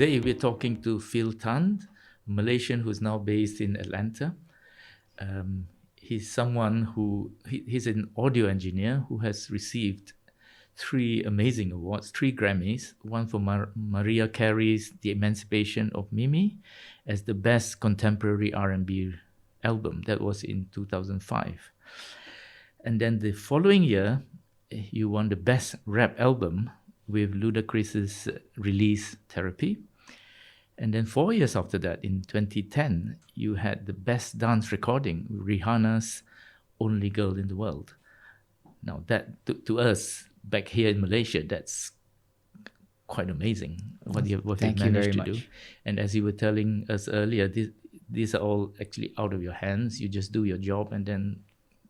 today we're talking to Phil Tan, a Malaysian who's now based in Atlanta. He's someone he's an audio engineer who has received 3 amazing awards, 3 Grammys, one for Mariah Carey's The Emancipation of Mimi as the best contemporary R&B album. That was in 2005. And then the following year, you won the best rap album with Ludacris's release Therapy. And then 4 years after that, in 2010, you had the best dance recording, Rihanna's Only Girl in the World. Now that, to us, back here in Malaysia, that's quite amazing what you managed to do. And as you were telling us earlier, these are all actually out of your hands. You just do your job, and then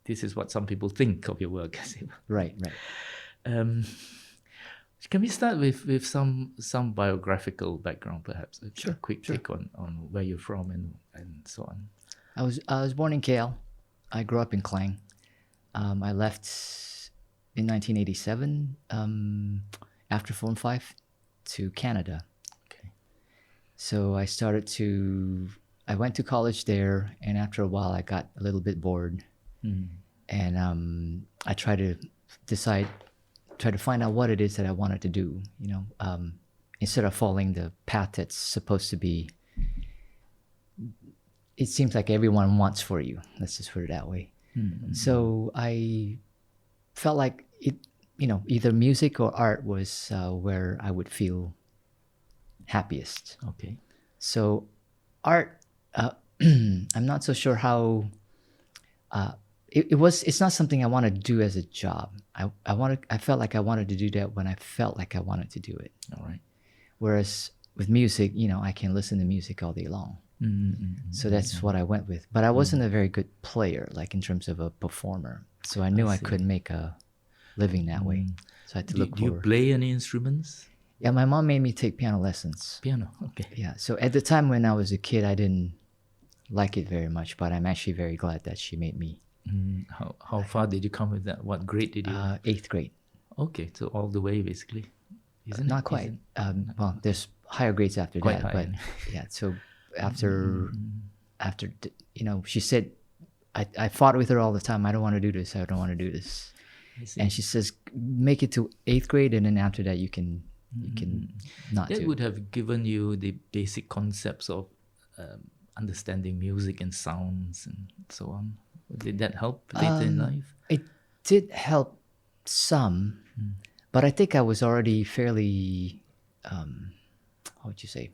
this is what some people think of your work. Right. Can we start with some biographical background, perhaps? A quick take on where you're from and so on. I was born in KL. I grew up in Klang. I left in 1987 after Form 5 to Canada. Okay. So I went to college there, and after a while I got a little bit bored. And I tried to find out what it is that I wanted to do, instead of following the path that's supposed to be, it seems like everyone wants for you. Let's just put it that way. So I felt like it, either music or art was where I would feel happiest. Okay. So art, I'm not so sure how, it's not something I want to do as a job. I felt like I wanted to do that when I felt like I wanted to do it. All right. Whereas with music, I can listen to music all day long. So that's what I went with. But I wasn't a very good player, like in terms of a performer. So I knew I couldn't make a living that way. So I had to look for... Do you play any instruments? Yeah, my mom made me take piano lessons. Piano, okay. Yeah, so at the time when I was a kid, I didn't like it very much, but I'm actually very glad that she made me. How far did you come with that? What grade did you? 8th grade. Okay, so all the way basically. Not quite. Well, there's higher grades after quite that, high. but yeah. So after she said, I fought with her all the time. I don't want to do this. I don't want to do this. And she says, make it to 8th grade, and then after that you can not do. That would have given you the basic concepts of understanding music and sounds and so on. Did that help later in life? It did help some, but I think I was already fairly, how would you say,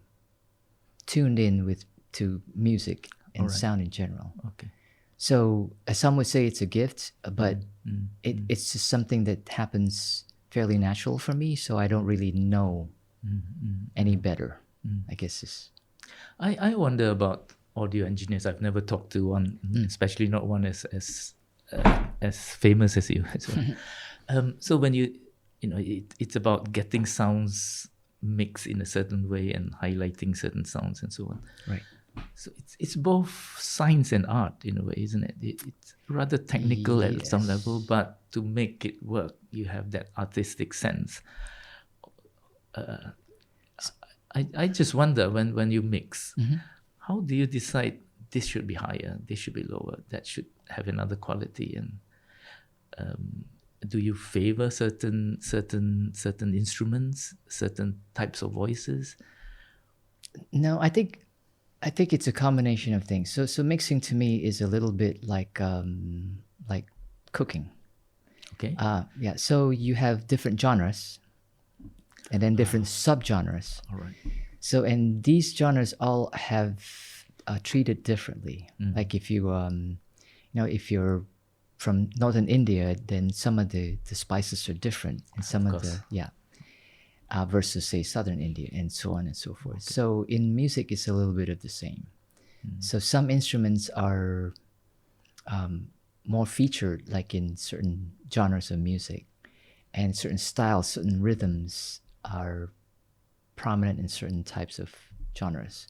tuned in to music and sound in general. Okay. So some would say it's a gift, but it's just something that happens fairly natural for me. So I don't really know any better. I guess I wonder about audio engineers. I've never talked to one, especially not one as famous as you. So when it's about getting sounds mixed in a certain way and highlighting certain sounds and so on. Right. So it's both science and art in a way, isn't it? It's rather technical at some level, but to make it work, you have that artistic sense. I just wonder when you mix, how do you decide this should be higher, this should be lower, that should have another quality, and do you favor certain instruments, certain types of voices? No, I think it's a combination of things. So mixing to me is a little bit like cooking. Okay. Yeah. So you have different genres, and then different subgenres. All right. So and these genres all have treated differently. Like if you if you're from northern India, then some of the spices are different, and some of the versus say southern India, and so on and so forth. Okay. So in music, it's a little bit of the same. So some instruments are more featured, like in certain genres of music, and certain styles, certain rhythms are prominent in certain types of genres.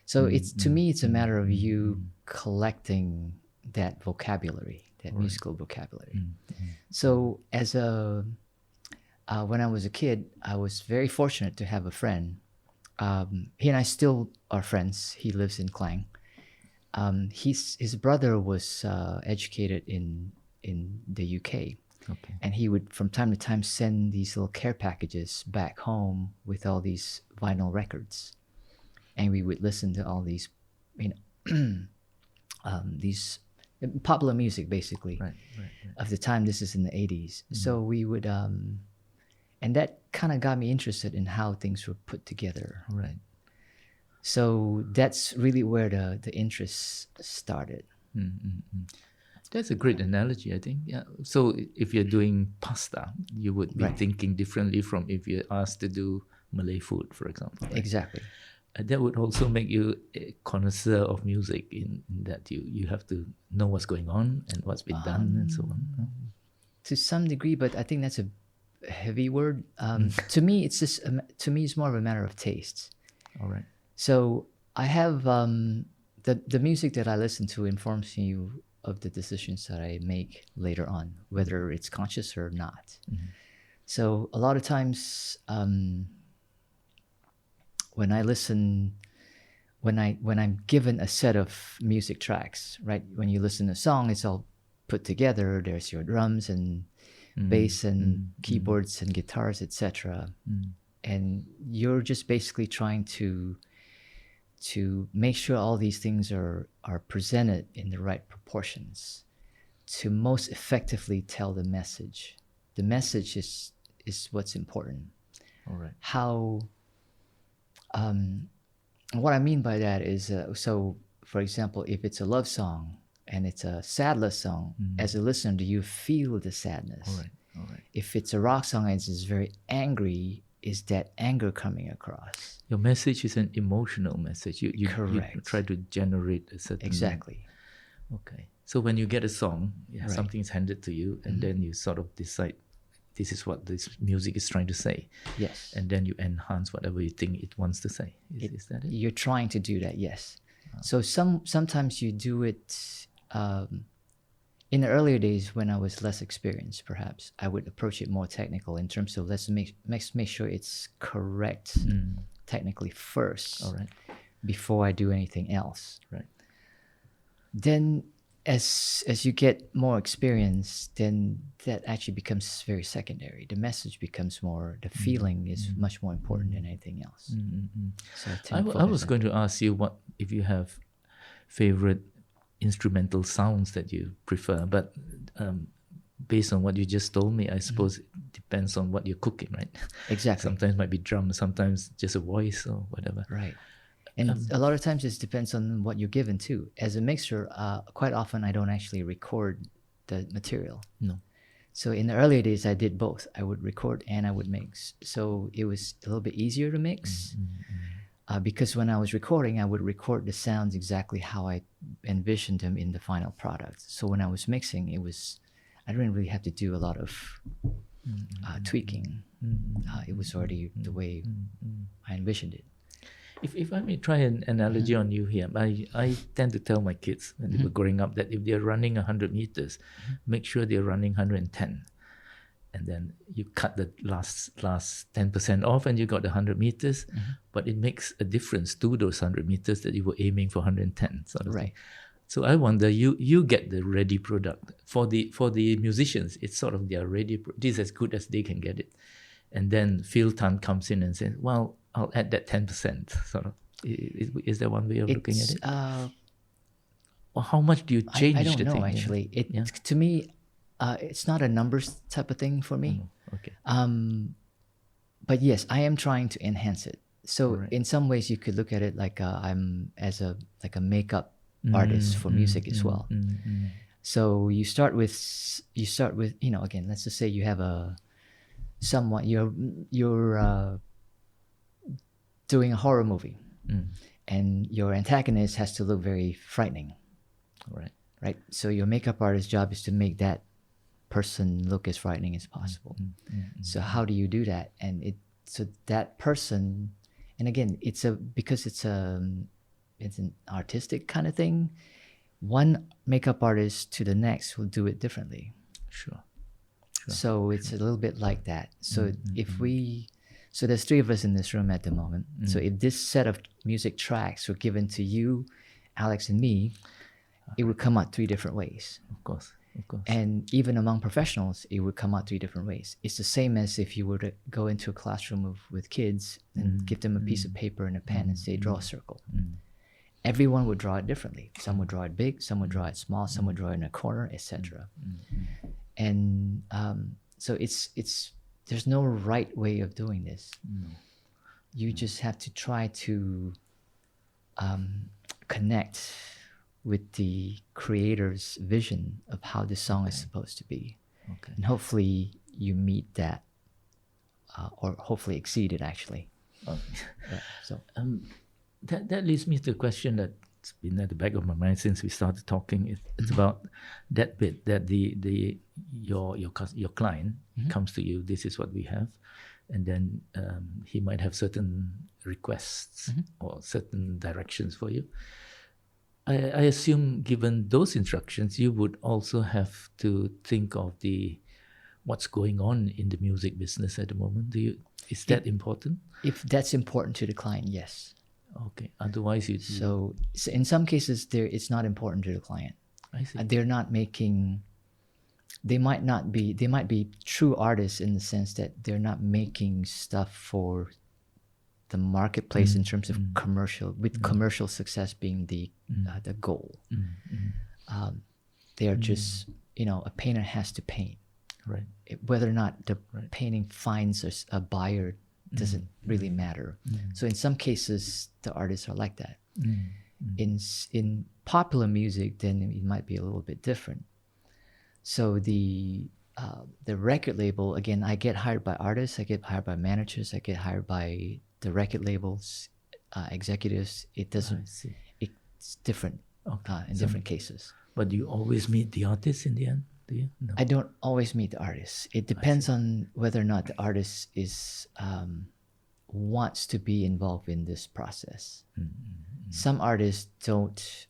So it's to me, it's a matter of you collecting that vocabulary, that musical vocabulary. So as when I was a kid, I was very fortunate to have a friend he and I still are friends. He lives in Klang. His brother was educated in the UK, Okay. and he would from time to time send these little care packages back home with all these vinyl records, and we would listen to all these, these popular music basically Right. of the time. This is in the 80s. So we would and that kind of got me interested in how things were put together. Right. So that's really where the interest started. That's a great analogy, I think. Yeah. So if you're doing pasta, you would be Right. thinking differently from if you're asked to do Malay food, for example. Right? Exactly. That would also make you a connoisseur of music in that you have to know what's going on and what's been done and so on. To some degree, but I think that's a heavy word. To me, it's just to me, it's more of a matter of taste. All right. So I have the music that I listen to informs me of the decisions that I make later on, whether it's conscious or not. So a lot of times, when I listen, when I'm given a set of music tracks, right? When you listen to a song, it's all put together. There's your drums and bass and keyboards and guitars, etc. And you're just basically trying to make sure all these things are presented in the right proportions to most effectively tell the message. The message is what's important. All right. How what I mean by that is so for example, if it's a love song and it's a sad love song, as a listener, do you feel the sadness? All right. All right. If it's a rock song and it's very angry, is that anger coming across? Your message is an emotional message. You Correct. try to generate a certain Exactly. Okay. So when you get a song, Right. something is handed to you, and then you sort of decide this is what this music is trying to say, Yes. and then you enhance whatever you think it wants to say. Is that it? You're trying to do that, yes. So sometimes you do it. In the earlier days, when I was less experienced, perhaps I would approach it more technical in terms of let's make sure it's correct technically first, All right. before I do anything else. Right. Then, as you get more experience, then that actually becomes very secondary. The message becomes more. The feeling is much more important than anything else. So I was going to ask you what if you have favorite instrumental sounds that you prefer, but based on what you just told me, I suppose it depends on what you're cooking, right? Exactly. Sometimes it might be drums, sometimes just a voice or whatever. Right. And a lot of times it depends on what you're given too. As a mixer, quite often I don't actually record the material. No. So in the earlier days, I did both. I would record and I would mix. So it was a little bit easier to mix. Because when I was recording, I would record the sounds exactly how I envisioned them in the final product. So when I was mixing, I didn't really have to do a lot of tweaking. It was already the way I envisioned it. If I may try an analogy on you here, I tend to tell my kids when they were growing up that if they're running 100 meters, make sure they're running 110. And then you cut the last 10% off and you got the 100 meters, but it makes a difference to those 100 meters that you were aiming for 110. Sort of Right. thing. So I wonder, you get the ready product. For the musicians, it's sort of their ready, this is as good as they can get it. And then Phil Tan comes in and says, well, I'll add that 10%. Sort of. Is there one way of looking at it? Or how much do you change I don't the know, thing? actually. To me, it's not a numbers type of thing for me. Okay. But yes, I am trying to enhance it. So Right. in some ways, you could look at it like I'm as a makeup artist for music as well. So you start with again, let's just say you have you're doing a horror movie, and your antagonist has to look very frightening. Right. Right. So your makeup artist's job is to make that person look as frightening as possible. So how do you do that? And so that person, and again, because it's an artistic kind of thing. One makeup artist to the next will do it differently. Sure. So it's a little bit like that. So So there's 3 of us in this room at the moment. So if this set of music tracks were given to you, Alex, and me, it would come out 3 different ways. Of course. And even among professionals, it would come out 3 different ways. It's the same as if you were to go into a classroom with kids and give them a piece of paper and a pen and say, draw a circle. Everyone would draw it differently. Some would draw it big, some would draw it small, some would draw it in a corner, etc. And so it's there's no right way of doing this. You just have to try to connect with the creator's vision of how the song is supposed to be. And hopefully you meet that, or hopefully exceed it, actually. So that leads me to a question that's been at the back of my mind since we started talking. It's about that bit that your client comes to you. This is what we have, and then he might have certain requests or certain directions for you. I assume, given those instructions, you would also have to think of what's going on in the music business at the moment. Is that important? If that's important to the client, yes. Okay. Otherwise, so in some cases, it's not important to the client. I see. They're not making. They might be true artists in the sense that they're not making stuff for the marketplace in terms of commercial success being the goal. They are just, a painter has to paint. Right. Whether or not the painting finds a buyer doesn't really matter. So in some cases, the artists are like that. In popular music, then it might be a little bit different. So the record label, again, I get hired by artists, I get hired by managers, I get hired by the record labels, executives. It doesn't. It's different in different cases. But do you always meet the artists in the end? Do you? No. I don't always meet the artists. It depends on whether or not the artist is wants to be involved in this process. Some artists don't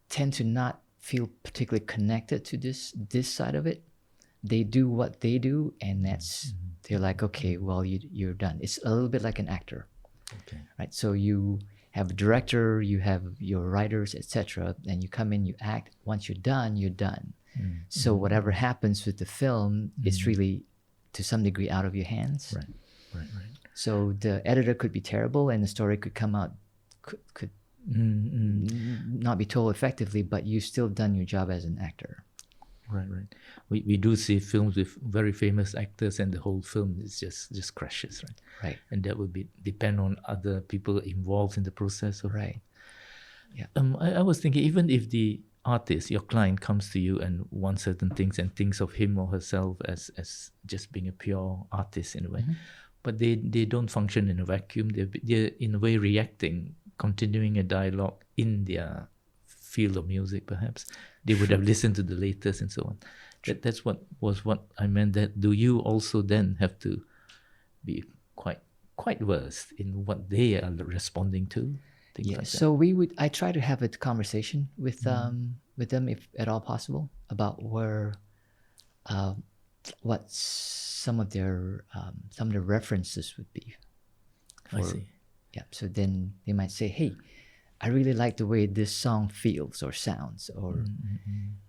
tend to not feel particularly connected to this side of it. They do what they do, and they're like, okay, well, you're done. It's a little bit like an actor, right? So you have a director, you have your writers, etc., and you come in, you act. Once you're done, you're done. So whatever happens with the film, it's really, to some degree, out of your hands. Right. So the editor could be terrible, and the story could come out could not be told effectively, but you've still done your job as an actor. Right. We do see films with very famous actors, and the whole film is just crashes, right? Right. And that would depend on other people involved in the process. Right. Yeah. I was thinking, even if the artist, your client, comes to you and wants certain things and thinks of him or herself as just being a pure artist in a way, but they don't function in a vacuum. They're in a way reacting, continuing a dialogue in their field of music, perhaps. They would have listened to the latest and so on. That's what I meant. That do you also then have to be quite versed in what they are responding to? Yeah. Like so I try to have a conversation with them, if at all possible, about what some of their references would be. I see. Yeah. So then they might say, "Hey, I really like the way this song feels or sounds," or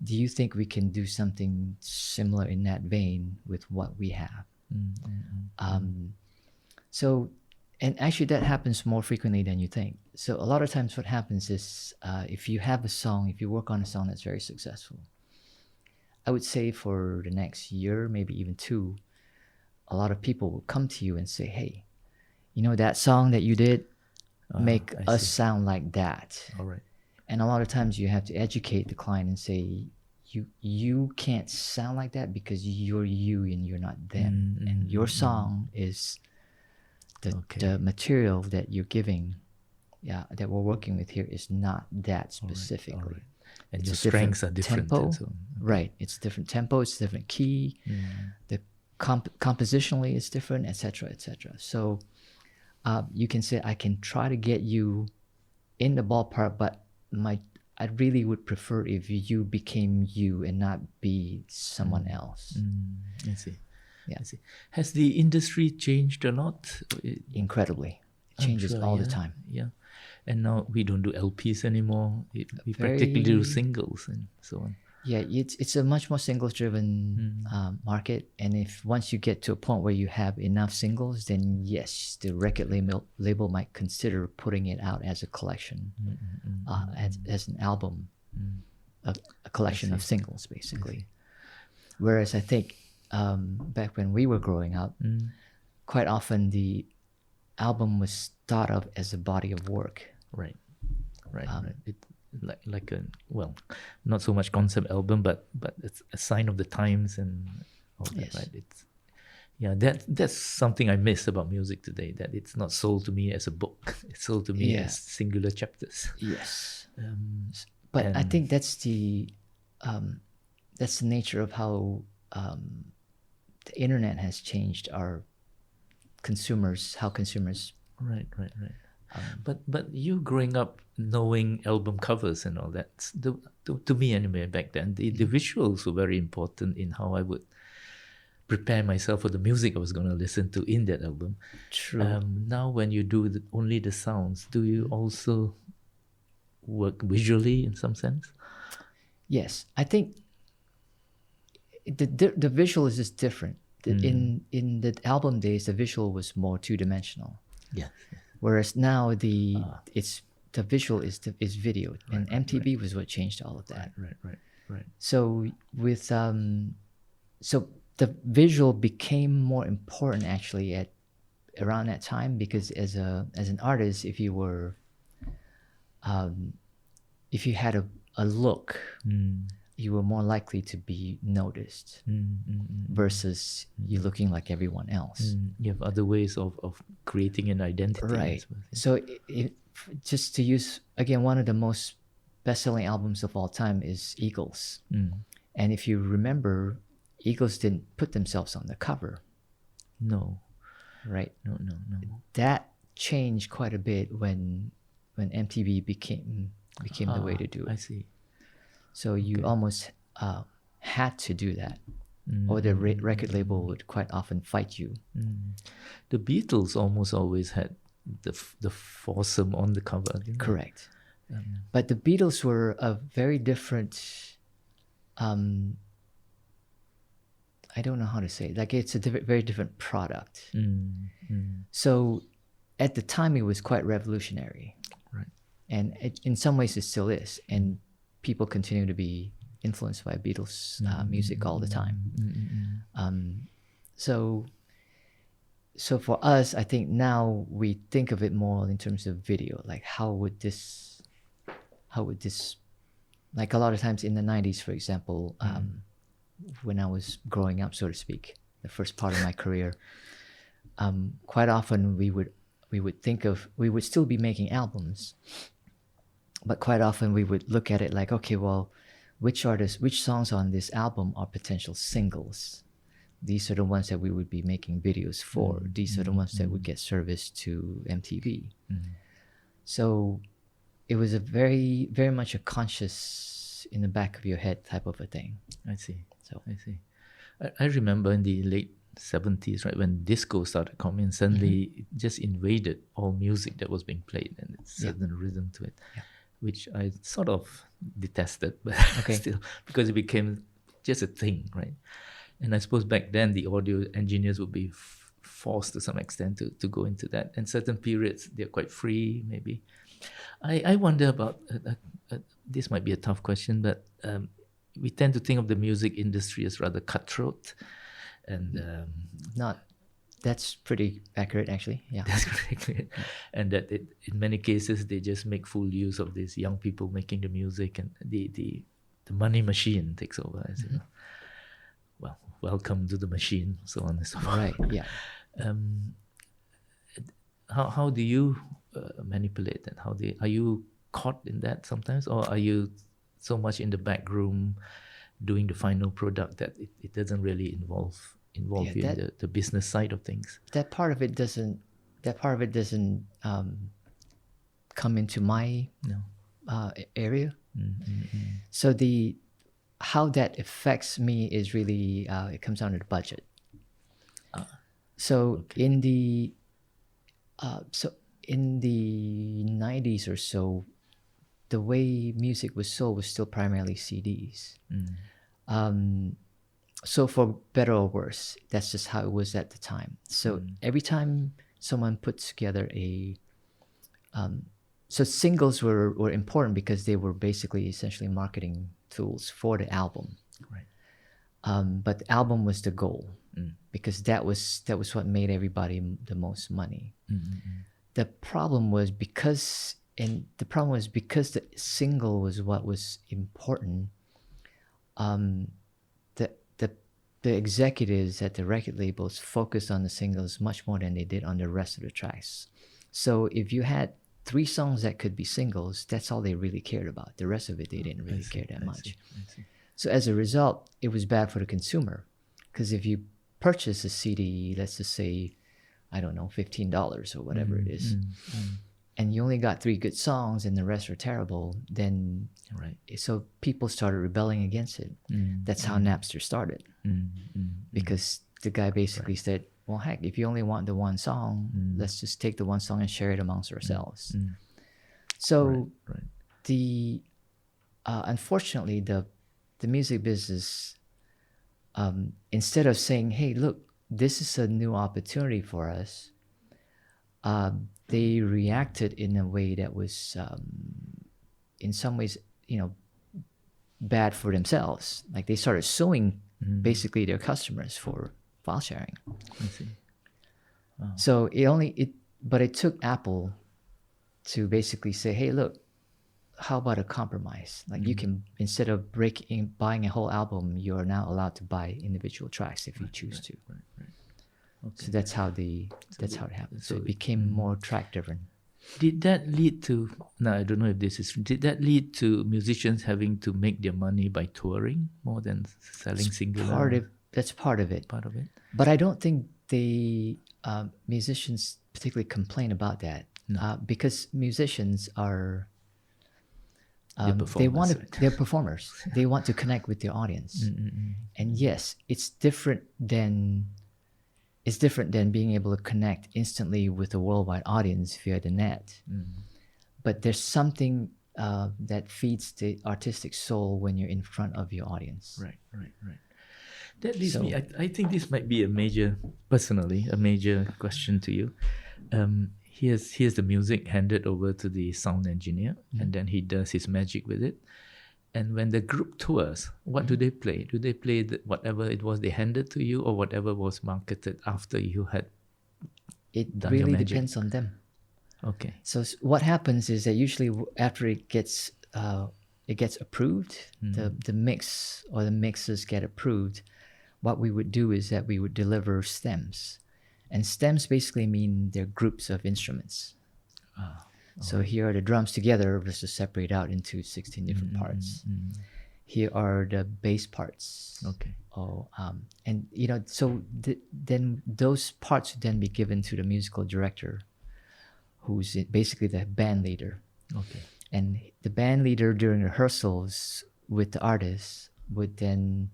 do you think we can do something similar in that vein with what we have? So, and actually that happens more frequently than you think. So a lot of times what happens is if you have a song, if you work on a song that's very successful, I would say for the next year, maybe even 2, a lot of people will come to you and say, "Hey, that song that you did, make us sound like that." All right. And a lot of times you have to educate the client and say, you can't sound like that because you're you and you're not them. And your song is the material that you're giving, that we're working with here is not that specifically. All right. And your strengths are different. Tempo, right. It's a different tempo, it's a different key. The compositionally is different, etc., etc. So you can say, I can try to get you in the ballpark, but I really would prefer if you became you and not be someone else. I see. Yeah. I see. Has the industry changed a lot? Incredibly. It changes sure, all the yeah, time. Yeah. And now we don't do LPs anymore. We practically do singles and so on. Yeah, it's a much more singles driven market, and if once you get to a point where you have enough singles, then yes, the record label might consider putting it out as a collection, as an album, a collection of singles basically. Whereas I think back when we were growing up, quite often the album was thought of as a body of work. Right. It like a, well, not so much concept album, but it's a sign of the times and all that. Yes. Right. It's that's something I miss about music today. That it's not sold to me as a book. It's sold to me as singular chapters. Yes. But I think that's the nature of how the internet has changed how consumers. Right. But you growing up knowing album covers and all that, to me anyway, back then, the visuals were very important in how I would prepare myself for the music I was going to listen to in that album. True. Now when you do only the sounds, do you also work visually in some sense? Yes, I think the visual is just different. In the album days, the visual was more two-dimensional. Yes. Whereas now the visual is video, and MTV was what changed all of that. Right. So with so the visual became more important actually at around that time, because as an artist, if you were if you had a look, you were more likely to be noticed versus you looking like everyone else. You have other ways of creating an identity. Right. So just to use, again, one of the most best-selling albums of all time is Eagles. And if you remember, Eagles didn't put themselves on the cover. No. Right? No. That changed quite a bit when MTV became the way to do it. I see. So you almost had to do that, or the record label would quite often fight you. The Beatles almost always had the foursome on the cover, didn't Correct. But the Beatles were a very different. I don't know how to say it. Like, it's a very different product. So at the time, it was quite revolutionary. Right. And in some ways, it still is. And people continue to be influenced by Beatles music all the time. So for us, I think now we think of it more in terms of video. Like, how would this, like a lot of times in the 90s, for example, when I was growing up, so to speak, the first part of my career, quite often we would still be making albums, but quite often we would look at it like, okay, well, which songs on this album are potential singles? These are the ones that we would be making videos for. These are the ones that would get service to MTV. So it was a very, very much a conscious in the back of your head type of a thing. I see. I remember in the late 70s, right, when disco started coming, suddenly it just invaded all music that was being played, and it's a certain rhythm to it, which I sort of detested, but still, because it became just a thing, right? And I suppose back then the audio engineers would be forced to some extent to go into that. And certain periods they're quite free, maybe. I wonder about this might be a tough question, but we tend to think of the music industry as rather cutthroat, and that's pretty accurate, actually. Yeah, that's pretty accurate. And that in many cases they just make full use of these young people making the music, and the money machine takes over, as you know. Well, welcome to the machine, so on and so forth. Right. Yeah. How do you manipulate that? Are you caught in that sometimes, or are you so much in the back room doing the final product that it doesn't really involve you in the business side of things? That part of it doesn't come into my area. So how that affects me is really it comes down to the budget. So in the 90s or so, the way music was sold was still primarily CDs. So for better or worse, that's just how it was at the time. So every time someone put together so singles were important because they were basically essentially marketing tools for the album. Right. But the album was the goal because that was what made everybody the most money. The problem was because the single was what was important. The executives at the record labels focused on the singles much more than they did on the rest of the tracks. So if you had 3 songs that could be singles, that's all they really cared about. The rest of it, they didn't really care that much. I see. So as a result, it was bad for the consumer. Because if you purchase a CD, let's just say, I don't know, $15 or whatever it is, and you only got 3 good songs and the rest are terrible, then so people started rebelling against it. That's how Napster started. Because the guy basically said, well, heck, if you only want the one song, let's just take the one song and share it amongst ourselves. So the unfortunately, the music business, instead of saying, hey, look, this is a new opportunity for us, they reacted in a way that was, in some ways, bad for themselves. Like they started suing basically their customers for file sharing. I see. Wow. So it took Apple to basically say, hey, look, how about a compromise? Like you can, instead of buying a whole album, you are now allowed to buy individual tracks if you choose to. Okay. So that's how it happened. So it became more track driven. Did that lead to, now I don't know if this is, did that lead to musicians having to make their money by touring more than selling singular? That's part of it. Part of it. But I don't think the musicians particularly complain about that. No. Because musicians are, they're performers. They want to connect with their audience. And yes, it's different than being able to connect instantly with a worldwide audience via the net. But there's something that feeds the artistic soul when you're in front of your audience. Right. That leads me, I think this might be a major question to you. Here's the music handed over to the sound engineer, and then he does his magic with it. And when the group tours, what do they play? Do they play whatever it was they handed to you, or whatever was marketed after you had done your magic? It really depends on them. Okay. So what happens is that usually after it gets approved, the mix or the mixes get approved, what we would do is that we would deliver stems. And stems basically mean they're groups of instruments. So here are the drums together versus separate out into 16 different parts. Here are the bass parts. Okay. And so then those parts would then be given to the musical director, who's basically the band leader. Okay. And the band leader during rehearsals with the artists would then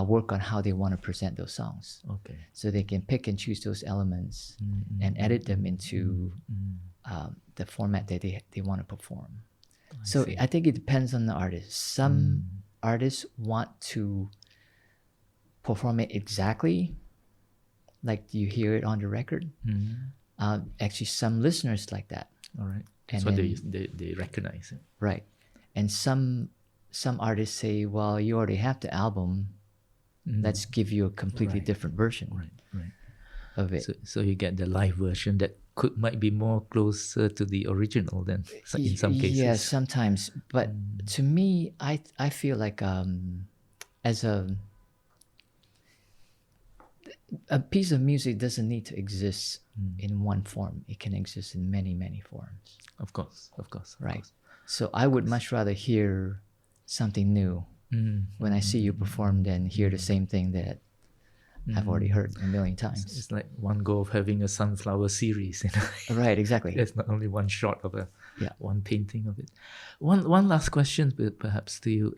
work on how they want to present those songs. Okay. So they can pick and choose those elements and edit them into the format that they want to perform. I think it depends on the artist. Some artists want to perform it exactly like you hear it on the record. Actually, some listeners like that. All right. So they recognize it. Right. And some artists say, well, you already have the album. Let's give you a completely different version of it. So you get the live version that might be more closer to the original than in some cases. Yeah, sometimes. But to me, I feel like as a piece of music doesn't need to exist in one form. It can exist in many, many forms. Of course. Right. So I would much rather hear something new when I see you perform than hear the same thing that I've already heard a million times. It's like one go of having a sunflower series. Right, exactly. There's not only one shot of Yeah. one painting of it. One last question, perhaps to you.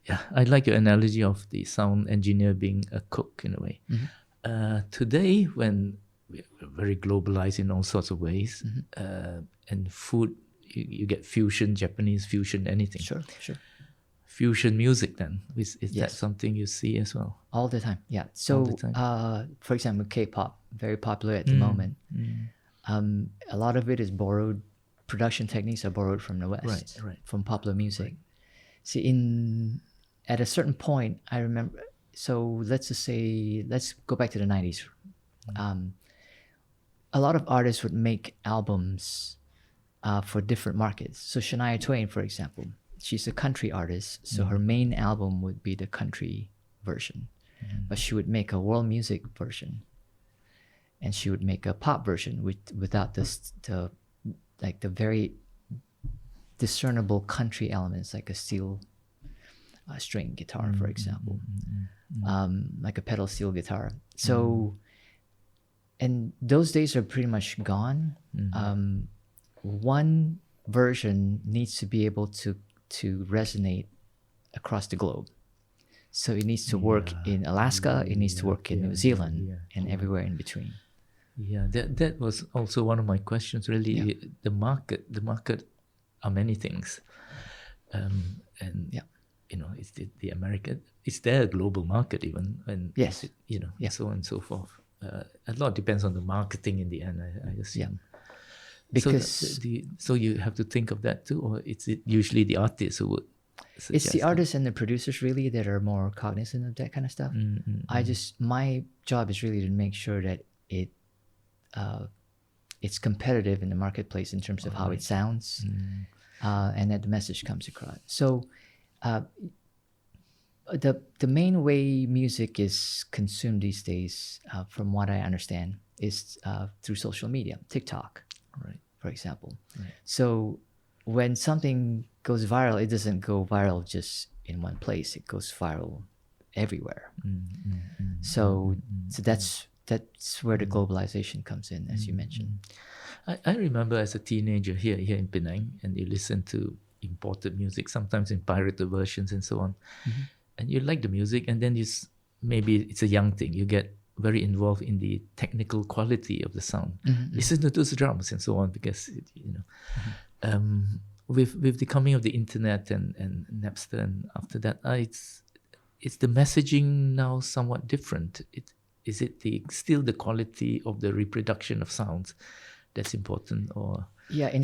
Yeah, I like your analogy of the sound engineer being a cook in a way. Today, when we're very globalized in all sorts of ways, and food, you get fusion, Japanese fusion, anything. Sure. Fusion music then, is that Yes. something you see as well? All the time, yeah. So, the time. For example, K-pop, very popular at the moment. A lot of it is borrowed. Production techniques are borrowed from the West, Right. from popular music. See, at a certain point, I remember. So let's go back to the 90s. A lot of artists would make albums for different markets. So Shania Twain, for example, she's a country artist, so her main album would be the country version, but she would make a world music version, and she would make a pop version without the very discernible country elements, like a steel string guitar, for example, like a pedal steel guitar. So, and those days are pretty much gone. One version needs to be able to resonate across the globe. So it needs to work in Alaska, it needs to work in New Zealand, and everywhere in between. Yeah, that was also one of my questions. Really, the market are many things, and it's the American. Is there a global market even? And Yes, so on and so forth. A lot depends on the marketing in the end, I assume. Yeah. Because so you have to think of that too, or it's usually the artists who would suggest it's the artists and the producers really that are more cognizant of that kind of stuff. My job is really to make sure that it's competitive in the marketplace in terms of how it sounds, and that the message comes across. So the main way music is consumed these days, from what I understand, is through social media, TikTok. Right. For example. Right. So when something goes viral, it doesn't go viral just in one place. It goes viral everywhere. So that's where the globalization comes in, as you mentioned. I remember as a teenager here in Penang, and you listen to imported music, sometimes in pirated versions and so on, and you like the music, and then maybe it's a young thing, you get very involved in the technical quality of the sound. Listen to those drums and so on, because with the coming of the internet and Napster, and after that, it's the messaging now somewhat different. Is it still the quality of the reproduction of sounds that's important, or? Yeah, in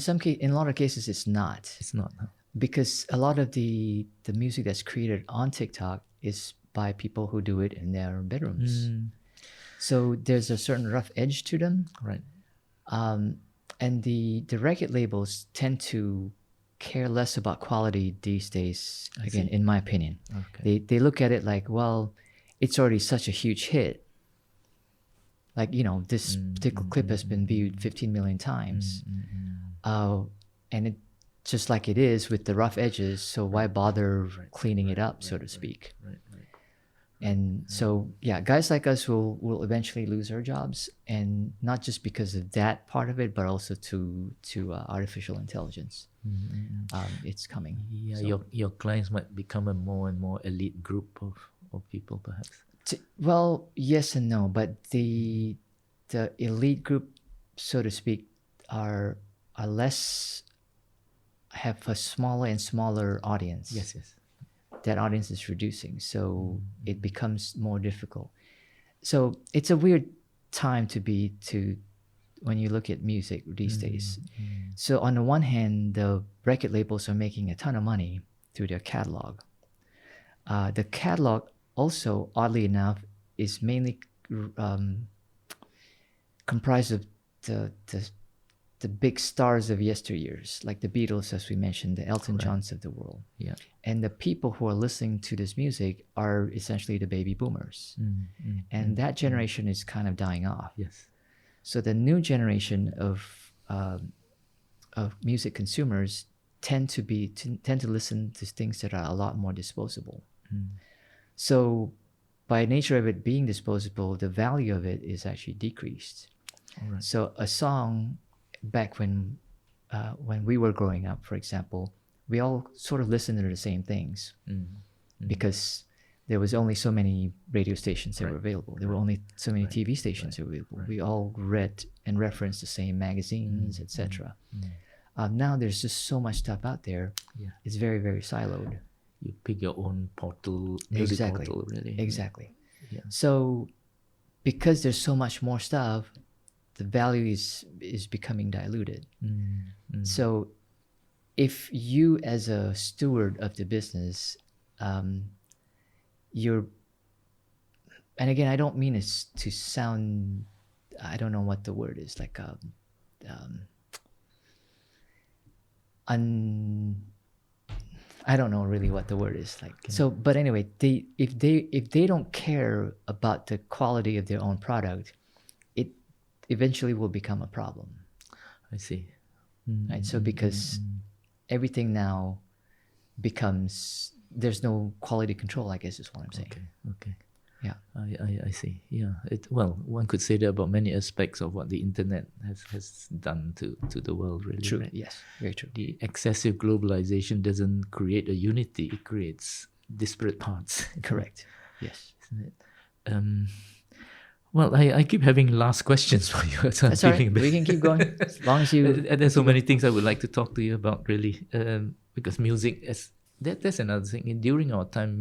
a lot of cases, it's not. It's not, huh? Because a lot of the music that's created on TikTok is by people who do it in their bedrooms. So there's a certain rough edge to them. Right. And the record labels tend to care less about quality these days, again, in my opinion. Okay. They look at it like, well, it's already such a huge hit. Like, this particular clip has been viewed 15 million times. And it just like it is with the rough edges, so why bother cleaning it up, so to speak? Right. And so, guys like us will eventually lose our jobs, and not just because of that part of it, but also to artificial intelligence. It's coming. Yeah, so your clients might become a more and more elite group of people, perhaps. Well, yes and no, but the elite group, so to speak, are have a smaller and smaller audience. Yes. That audience is reducing, so it becomes more difficult. So it's a weird time when you look at music these days. So on the one hand, the record labels are making a ton of money through their catalog. The catalog also, oddly enough, is mainly comprised of the big stars of yesteryears, like the Beatles, as we mentioned, the Elton Johns of the world. Yeah. And the people who are listening to this music are essentially the baby boomers. And that generation is kind of dying off. Yes. So the new generation of music consumers tend to listen to things that are a lot more disposable. So by nature of it being disposable, the value of it is actually decreased. All right. So a song back when we were growing up, for example, we all sort of listened to the same things because there was only so many radio stations that were available. There were only so many TV stations that were available. We all read and referenced the same magazines, etc. Now there's just so much stuff out there. Yeah. It's very, very siloed. You pick your own portal, music Exactly. portal, really. Exactly. Yeah. So because there's so much more stuff, the value is becoming diluted. So if you as a steward of the business, you're, and again, I don't mean it to sound, I don't know what the word is, like I don't know really what the word is like. Okay. So, but anyway, if they don't care about the quality of their own product, it eventually will become a problem. I see. Right. So because everything now becomes, there's no quality control, I guess is what I'm saying. Okay. Yeah. I see. Yeah. Well, one could say that about many aspects of what the internet has done to the world, really. True. Right? Yes. Very true. The excessive globalization doesn't create a unity; it creates disparate parts. Correct. Yes. Isn't it? Well, I keep having last questions for you. So that's all right. We can keep going as long as you. There's so many things I would like to talk to you about, really, because music that's another thing. During our time,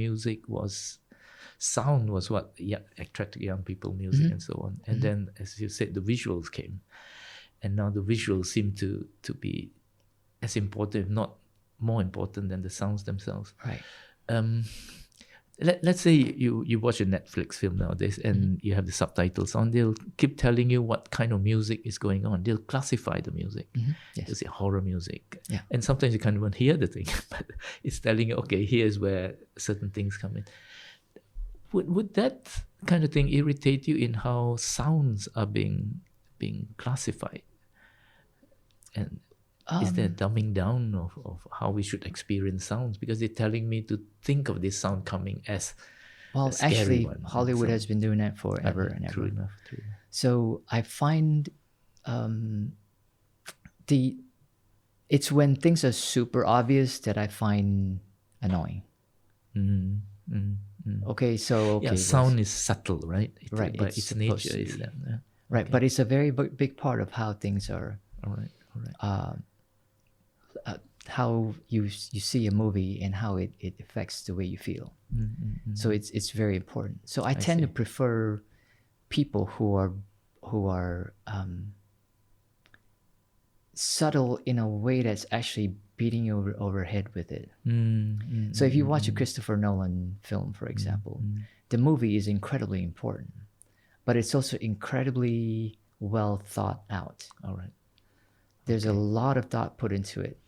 sound was what attracted young people, music and so on. And then, as you said, the visuals came, and now the visuals seem to be as important, if not more important, than the sounds themselves. Right. Let's say you watch a Netflix film nowadays and you have the subtitles on. They'll keep telling you what kind of music is going on. They'll classify the music. Yes. They'll say horror music. Yeah. And sometimes you can't even hear the thing, but it's telling you, okay, here's where certain things come in. Would that kind of thing irritate you in how sounds are being classified? And is there dumbing down of how we should experience sounds? Because they're telling me to think of this sound coming as a scary actually, one. Hollywood has been doing that forever and ever. True enough. So I find it's when things are super obvious that I find annoying. Okay, so sound is subtle, right? Right, by its nature is that. Right, but it's a very big part of how things are. All right. How you see a movie and how it affects the way you feel. So it's very important. So I tend to prefer people who are subtle in a way that's actually beating you over head with it. So if you watch a Christopher Nolan film, for example, the movie is incredibly important, but it's also incredibly well thought out. All right. There's a lot of thought put into it.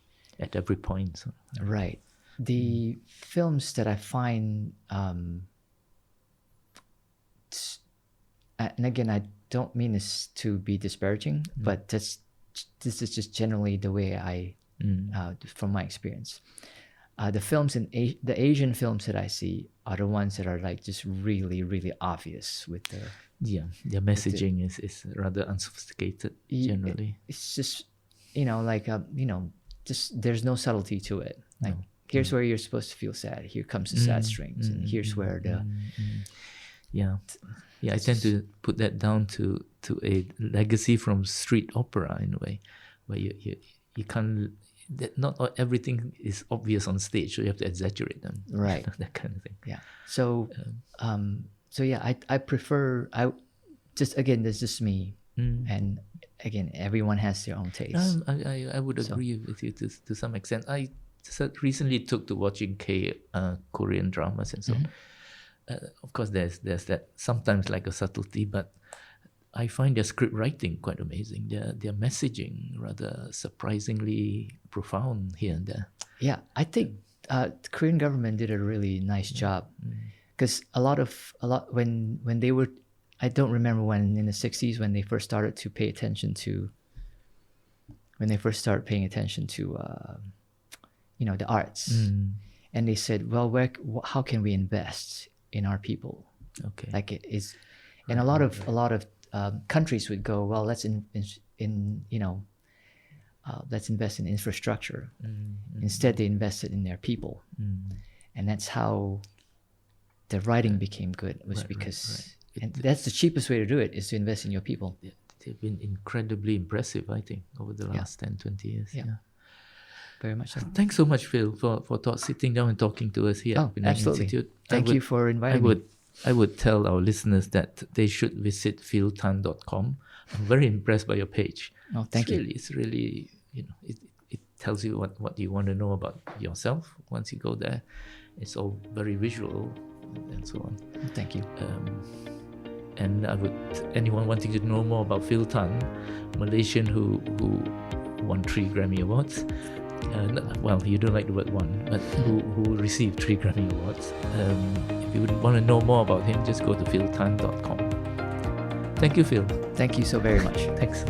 At every point. So. Right. The films that I find, and again, I don't mean this to be disparaging, but this is just generally the way I, from my experience. The films the Asian films that I see are the ones that are like just really, really obvious with their messaging is rather unsophisticated generally. It's just, just there's no subtlety to it. Like here's where you're supposed to feel sad. Here comes the sad strings, and here's where the I tend to put that down to a legacy from street opera in a way, where you can't. Not everything is obvious on stage, so you have to exaggerate them. Right, that kind of thing. Yeah. So, I prefer. Again, this is me, and again, everyone has their own taste. I would agree with you to some extent. I recently took to watching Korean dramas and so on. Of course, there's that sometimes like a subtlety, but I find their script writing quite amazing. Their messaging rather surprisingly profound here and there. Yeah, I think the Korean government did a really nice job, because a lot when they were, I don't remember when in the 60s when they first started paying attention to the arts, and they said, well, how can we invest in our people? Okay. Like it is, and a lot of countries would go, well, let's let's invest in infrastructure. Instead, they invested in their people, and that's how the writing became good. Was because and that's the cheapest way to do it, is to invest in your people. Yeah, they've been incredibly impressive, I think, over the last 10, 20 years. Yeah. Very much so. Thanks so much, Phil, for sitting down and talking to us here at Penang absolutely. Institute. Thank you for inviting me. I would tell our listeners that they should visit philtan.com. I'm very impressed by your page. Oh, thank you. It's really, it tells you what you want to know about yourself once you go there. It's all very visual and so on. Thank you. And anyone wanting to know more about Phil Tan, Malaysian who won 3 Grammy Awards, well, you don't like the word won, but who received 3 Grammy Awards. If you would want to know more about him, just go to philtan.com. Thank you, Phil. Thank you so very much. Thanks.